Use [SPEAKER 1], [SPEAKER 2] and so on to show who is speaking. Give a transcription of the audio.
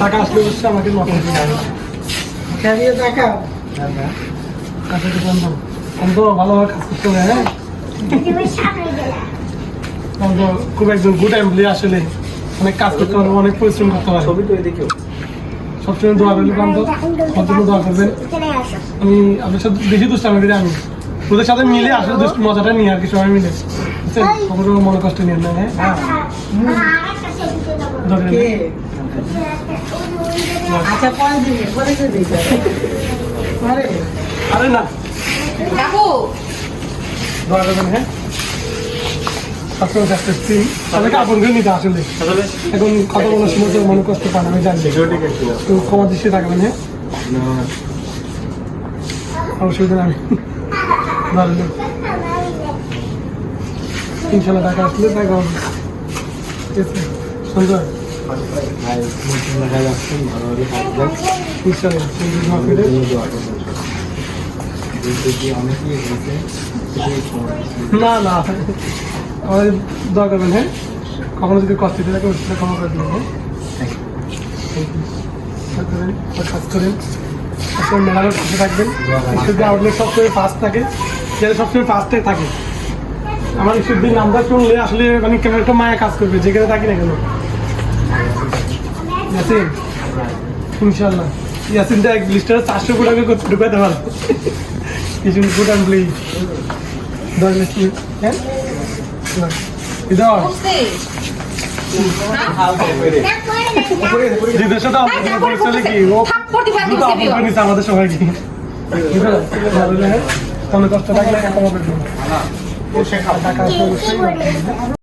[SPEAKER 1] টাকা আসলে অবশ্যই আমাকে নকল
[SPEAKER 2] খেয়ে টাকা
[SPEAKER 1] কাছে তো বন্ধু আমি তো ভালোভাবে কাজ করতে হবে হ্যাঁ আমি তো খুব একজন গুড এমপ্লয়ি আসলে অনেক কাজ করতে পারবো অনেক পরিশ্রম করতে পারবো
[SPEAKER 2] ছবি তো এদিকেও
[SPEAKER 1] সবসময় দোয়া করলে কারণ তো সব জন্য দোয়া করবেন আমি আপনার সাথে বেশি দুষ্টামি করি আমি ওদের সাথে মিলে আসলে মজাটা নিয়ে আর কি সবাই মিলে বুঝছেন কখনো মনে কষ্ট নিয়ে না হ্যাঁ ধরেন
[SPEAKER 2] কে আচ্ছা পরে দিবে পরে করে দিবে আরে
[SPEAKER 1] আরে না
[SPEAKER 3] কাকু
[SPEAKER 1] দোয়া করবেন হ্যাঁ সবসময় চেষ্টা করছি তাদেরকে আপন করে নিতে আসলে এখন কথা বলার সময় তো মনে কষ্ট পান আমি জানি তো ক্ষমা দৃষ্টি থাকবেন হ্যাঁ অসুবিধা নেই ধরেন ইনশাল্লাহ টাকা আসলে টাকা হবে ঠিক আছে সুন্দর ইনশাল্লাহ না না আমাদের দোয়া করবেন হ্যাঁ কখনো যদি কষ্ট দিতে থাকে সেটা ক্ষমা করে দেবেন হ্যাঁ কাজ করেন সবসময় মেলানোর পাশে থাকবেন ঈশ্বরদের আউটলেট সবসময় ফার্স্ট থাকে যাতে সবসময় ফার্স্টে থাকে আমার ঈশ্বরদের নামটা শুনলে আসলে মানে কেমন একটা মায়া কাজ করবে যেখানে থাকি না কেন ইয়াসিন ইনশাল্লাহ ইয়াসিনটা এক লিস্টারে 400 কোটি টাকা ঢুকাতে পারো কিছু গুড এমপ্লয়ি ধর মিষ্টি হ্যাঁ ইধর জিজ্ঞাসাটা কি ও আমাদের সবাই কি কোনো কষ্ট থাকলে টাকা অবশ্যই